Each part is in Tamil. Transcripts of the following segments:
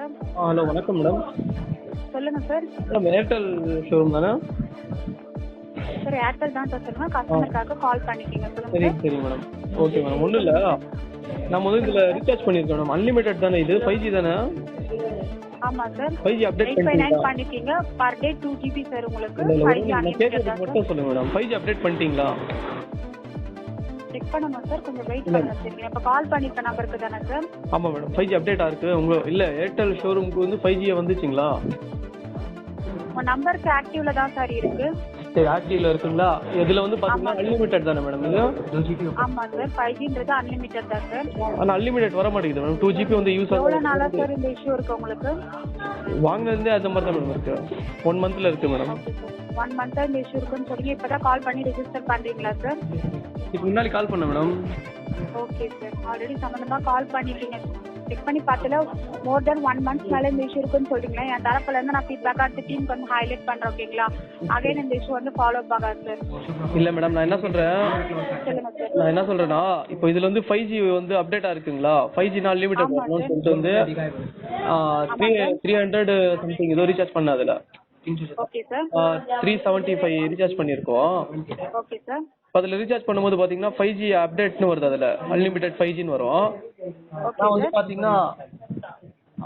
மேடம். ஹலோ வணக்கம் மேடம். சொல்லுங்க சார். மேடம் ஏர்டெல் ஷோரூம் தானே? சார் ஏர்டெல் தான் சார். சொல்லுங்க, கஸ்டமருக்காக கால் பண்ணிட்டீங்க. சொல்லுங்க சரி சார். சரி மேடம். Okay madam. ஒன்றும் இல்லை, நான் முதல்ல இதில் ரீசார்ஜ் பண்ணியிருக்கேன் மேடம். அன்லிமிட்டட் தானே இது? 5G தானே? ஆமா சார். 5G அப்டேட் 859 பண்ணிட்டீங்களா? பண்ணிட்டீங்க. பர் டே 2 GB சார் உங்களுக்கு. இல்லை இல்லை 5G நான் அன்லிமிட்டட் கேட்கறதுக்கு தான் சார். மட்டும் சொல்லுங்க மேடம். 5G அப்டேட் பண்ணிட்டீங்களா? செக் பண்ணணும் சார், கொஞ்சம் வெயிட் பண்ணுங்க சரிங்க. இப்போ கால் பண்ணிருக்க நம்பருக்கு தானே சார்? ஆமாம் மேடம். 5G அப்டேட் ஆயிருக்கு. இல்லை ஏர்டெல் ஷோரூமுக்கு வந்து 5G வந்துச்சுங்களா? உங்க நம்பருக்கு ஆக்டிவ்ல தான் சார் இருக்கு. சரி ஆக்டிவ்ல இருக்குங்களா? இதில் வந்து பார்த்தீங்கன்னா அன்லிமிட்டட் தானே மேடம் இது? ஆமா சார், 5Gன்றது அன்லிமிட்டட் தான் சார். ஆனால் அன்லிமிட்டட் வர மாட்டேங்குது மேடம். 2GB வந்து யூஸ் எவ்வளவு ஆகுது. நாளா சார் இந்த இஷ்யூ இருக்கு உங்களுக்கு? வாங்கினதுலேருந்தே அந்த மாதிரி தான் மேடம் இருக்கு. 1 மந்த்ல இருக்கு மேடம். 1 மந்த்தா இந்த இஷ்யூ இருக்குன்னு சொல்றீங்க. இப்பதான் கால் பண்ணி ரெஜிஸ்டர் பண்றீங்களா சார்? இதுக்கு முன்னாடி கால் பண்ண மேடம். Okay sir. ஆல்ரெடி சம்பந்தமா கால் பண்ணிட்டீங்க. செக் பண்ணி பார்த்தல மோர் தென் 1 மந்த் மேல இந்த இஷ்யூ இருக்குன்னு சொல்றீங்களா? என் தரப்புல இருந்து நான் ஃபீட்பேக் அடுத்த டீமுக்கு வந்து ஹைலைட் பண்றேன். ஓகேங்களா? அகைன் இந்த இஷ்யூ வந்து ஃபாலோ அப் ஆகாது சார். இல்ல மேடம், நான் என்ன சொல்றேன், சொல்லுங்க சார். நான் என்ன சொல்றேன்னா, இப்போ இதுல வந்து 5G வந்து அப்டேட் ஆயிருக்குங்களா? 5G நான் லிமிட்டட் ஆமா வரணும்னு சார். சொல்லிட்டு வந்து 300 சம்திங் ஏதோ ரீசார்ஜ் பண்ண அதுல ஓகே சார். 375 ரீசார்ஜ் பண்ணியிருக்கோம். Okay sir. அதுல ரீசார்ஜ் பண்ணும்போது பாத்தீங்கன்னா 5G அப்டேட்னு வருது, அதுல அன்லிமிட்டட் 5Gன்னு வரும்.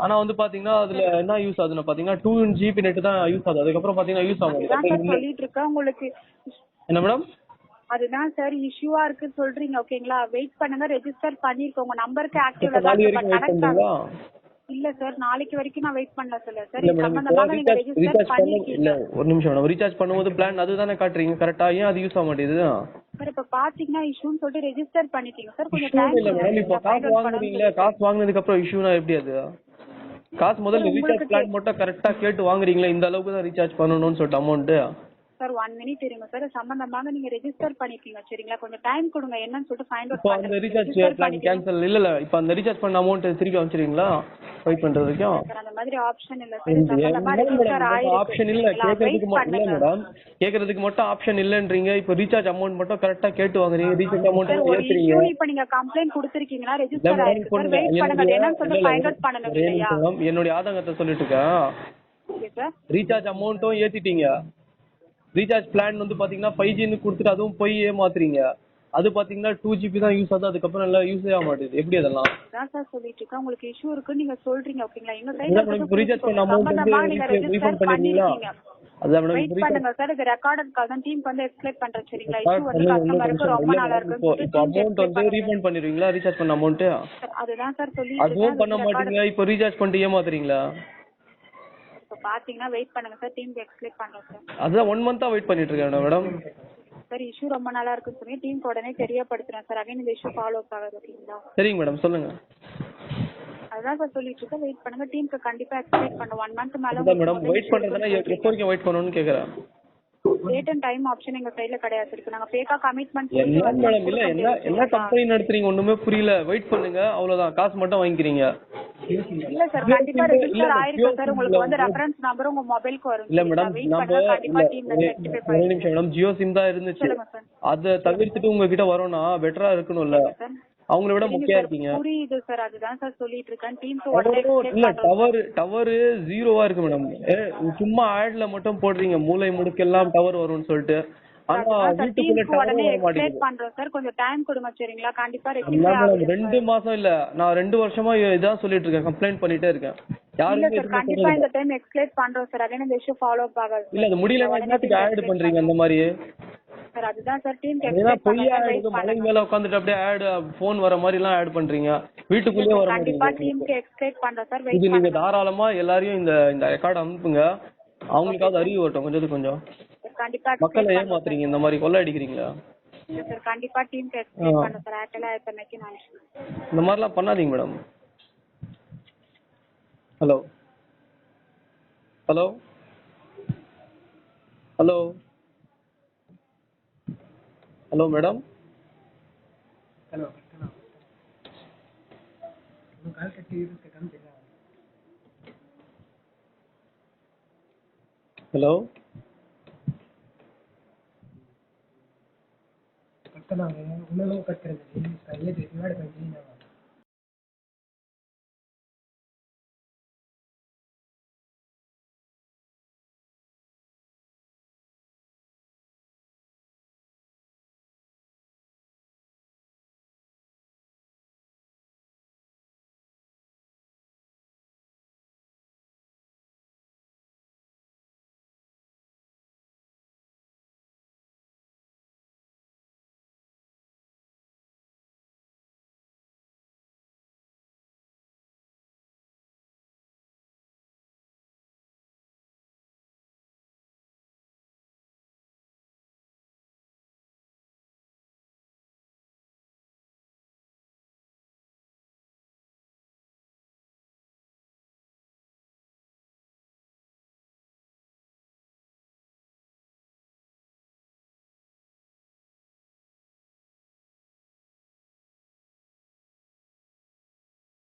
ஆனா வந்து பாத்தீங்கன்னா அதுல என்ன யூஸ் ஆகுதுன்னு பாத்தீங்கன்னா 2GB நெட் தான் யூஸ் ஆகுது. அதுக்கப்புறம் பாத்தீங்கன்னா யூஸ் ஆக அதுதான் சார் மாட்டேங்குது. சொல்லிட்டு இருக்கேன் உங்களுக்கு. என்ன மேடம்? அதுதான் சார் இஷ்யூவா இருக்கு சொல்றீங்க. ஓகேங்களா? வெயிட் பண்ணுங்க, ரெஜிஸ்டர் பண்ணிருக்கோங்க. உங்க நம்பருக்கு ஆக்டிவ்ல தான் நாளைக்கு இருக்கு. வரைக்கும் வெயிட் பண்றீங்களா? இல்ல சார், நாளைக்கு வரைக்கும் நான் வெயிட் பண்ணல சார். இல்ல சரி, மேடம், சம்பந்தமாக நீங்க ரெஜிஸ்டர் ரீசார்ஜ் பண்ண இல்ல பண்ணிருக்கீங்க. ஒரு நிமிஷம் மேடம். ரீசார்ஜ் பண்ணும்போது பிளான் அதுதானே காட்டுறீங்க கரெக்டா, ஏன் அது யூஸ் ஆக மாட்டேங்குது? சார் இப்ப பாத்தீங்கன்னா இஷ்யூன்னு சொல்லிட்டு ரெஜிஸ்டர் பண்ணிட்டீங்க சார். கொஞ்சம் இஷ்யூ டைம் இல்ல மேடம். இப்போ காசு வாங்குறீங்களா? காசு வாங்குனதுக்கு அப்புறம் இஷ்யூனா எப்படி அது? காசு முதல்ல ரீசார்ஜ் பிளான் மட்டும் கரெக்டா கேட்டு வாங்குறீங்களா? இந்த அளவுக்கு தான் ரீசார்ஜ் பண்ணணும்னு சொல்லிட்டு அமௌண்ட். சார் 1 மினிட் இருங்க சார். சம்பந்தமாக நீங்க ரெஜிஸ்டர் பண்ணிருக்கீங்க சரிங்களா? கொஞ்சம் டைம் கொடுங்க, என்னன்னு சொல்லிட்டு ஃபைண்ட் அவுட் இப்போ அந்த ரீசார்ஜ் பிளான் கேன்சல் இல்ல இப்போ அந்த ரீசார்ஜ் பண்ண அமௌண்ட் திருப்பி அனுப்பிச்சிடுவீங்களா வெயிட் பண்றது வரைக்கும்? சார் அந்த மாதிரி ஆப்ஷன் இல்ல சார். சம்பந்தமா ரெஜிஸ்டர் ஆயிருக்கு. ஆப்ஷன் இல்ல, கேக்குறதுக்கு மட்டும் இல்ல மேடம், கேக்குறதுக்கு மட்டும் ஆப்ஷன் இல்லன்றீங்க. இப்போ ரீசார்ஜ் அமௌண்ட் மட்டும் கரெக்டா கேட்டு வாங்குறீங்க, ரீசார்ஜ் அமௌண்ட் ஏத்துறீங்க. இஷ்யூ இப்ப நீங்க கம்ப்ளைன்ட் கொடுத்திருக்கீங்களா? ரெஜிஸ்டர் ஆயிருக்கு சார். வெயிட் பண்ணுங்க, அது என்னன்னு சொல்லிட்டு ஃபைண்ட் அவுட் பண்ணணும் இல்லையா? என்னோட ஆதங்கத்தை சொல்லிட்டு இருக்கேன். Okay sir. ரீசார்ஜ் அமௌண்ட்டும் ஏத்திட்டீங்க. ரீசார்ஜ் பிளான் வந்து பாத்தீங்கன்னா 5Gன்னு கொடுத்துட்டு அதுவும் போய் ஏமாத்துறீங்க. அது பாத்தீங்கன்னா 2GB தான் யூஸ் ஆகுது, அதுக்கப்புறம் நல்லா யூஸே ஆக மாட்டேது. எப்படி அதெல்லாம்? அதான் சார் சொல்லிட்டு இருக்கேன். உங்களுக்கு இஷ்யூ இருக்கு நீங்க சொல்றீங்க. ஓகேங்களா? இன்னும் மேடம் ரீசார்ஜ் பண்ண அமௌண்ட் வந்து ரீஃபண்ட் பண்ணிடுவீங்களா? அதான் மேடம் வெயிட் பண்ணுங்க சார். இது ரெக்கார்டட் கால் தான். டீம் வந்து எக்ஸ்பிளைன் பண்றேன் சரிங்களா? இஷ்யூ வந்து கஸ்டமருக்கு ரொம்ப நாளா இருக்கு. இப்போ அமௌண்ட் வந்து ரீஃபண்ட் பண்ணிடுவீங்களா? ரீசார்ஜ் பண்ண அமௌண்ட் அதுதான் சார் சொல்லிட்டு அதுவும் பண்ண மாட்டீங்க. இப்போ ரீசார்ஜ் பண்ணிட்டு ஏமாத்துறீங்களா? இப்ப பாத்தீங்கன்னா வெயிட் பண்ணுங்க சார். டீமுக்கு எக்ஸ்பிளைன் பண்றேன் சார். அதுதான் 1 மந்தா வெயிட் பண்ணிட்டு இருக்கேன் மேடம். சார் இஷ்யூ ரொம்ப நாளா இருக்குன்னு சொல்லி டீமுக்கு உடனே தெரியப்படுத்துறேன் சார். அகைன் இந்த இஷ்யூ ஃபாலோ அப் ஆகாது. ஓகேங்களா? சரிங்க மேடம், சொல்லுங்க. அதான் சார் சொல்லிட்டு இருக்கேன். வெயிட் பண்ணுங்க, டீமுக்கு கண்டிப்பா எக்ஸ்பிளைன் பண்ண 1 மந்த் மேல மேடம் வெயிட் பண்றதுனா எப்போ வரைக்கும் வெயிட் பண்ணணும்னு கேக்குறேன். டேட் அண்ட் டைம் ஆப்ஷன் எங்க சைடுல கிடையாது இருக்கு. நாங்க ஃபேக்கா கமிட்மென்ட் என்ன மேடம் இல்ல என்ன கம்பெனி நடத்துறீங்க ஒண்ணுமே புரியல. வெயிட் பண்ணுங்க அவ்வளவுதான், காசு மட்டும் வாங்கிக்கிறீங்க. இல்ல சார், கண்டிப்பா ரெஜிஸ்டர் ஆயிருக்கு சார். உங்களுக்கு வந்து ரெஃபரன்ஸ் நம்பர் உங்க மொபைலுக்கு வரும். இல்ல மேடம் நம்ம கண்டிப்பா டீம் ரெக்டிஃபை ஒரு நிமிஷம் மேடம், ஜியோ சிம் தான் இருந்துச்சு. அத தவிர்த்துட்டு உங்ககிட்ட வரோம்னா பெட்டரா இருக்கணும்ல. அவங்கள விட முக்கியம் இருக்கீங்க. புரியுது சார், அதுதான் சார் சொல்லிட்டு இருக்கேன். டீம்க்கு இல்ல டவர் ஜீரோவா இருக்கு மேடம். சும்மா ஆட்ல மட்டும் போடுறீங்க மூலை முடுக்கெல்லாம் டவர் வரும்னு சொல்லிட்டு. ஆனா வீட்டுக்குள்ள டவர் வர மாட்டேங்குது. பண்றோம் சார், கொஞ்சம் டைம் கொடுங்க சரிங்களா? கண்டிப்பா ரெக்டிஃபை ஆகும். 2 மாசம் இல்ல, நான் 2 வருஷமா இதான் சொல்லிட்டு இருக்கேன், கம்ப்ளைண்ட் பண்ணிட்டே இருக்கேன். இல்ல சார், கண்டிப்பா இந்த டைம் எக்ஸ்பிளைன் பண்றோம் சார். அகைன் இந்த இஷ்யூ ஃபாலோ அப் ஆகாது. இல்ல அது முடியலன்னா என்னத்துக்கு ஆட் பண்றீங்க அந்த மாதிரி? சார் அதுதான் சார் டீமுக்கு ஏன்னா எக்ஸ்பிளைன் பொய்யா ஆட் மலை மேல உட்கார்ந்துட்டு அப்படியே ஆட் போன் வர மாதிரி எல்லாம் ஆட் பண்றீங்க. வீட்டுக்குள்ளே வர கண்டிப்பா மாட்டீங்க. டீமுக்கு எக்ஸ்பிளைன் பண்றோம் சார். இது நீங்க தாராளமா எல்லாரையும் இந்த ரெக்கார்ட் அனுப்புங்க. அவங்களுக்காவது அறிவு வரட்டும் கொஞ்சம். கண்டிப்பா மக்களை ஏமாத்துறீங்க, இந்த மாதிரி கொள்ளை அடிக்கிறீங்களா? சார் கண்டிப்பா டீமுக்கு எக்ஸ்பிளைன் பண்றேன் சார். ஏர்டெல் ஐபர்நெட் நான் இந்த மாதிரிலாம் பண்ணாதீங்க madam. Hello hello hello hello madam. Hello hello cut ना उन्हें कट कर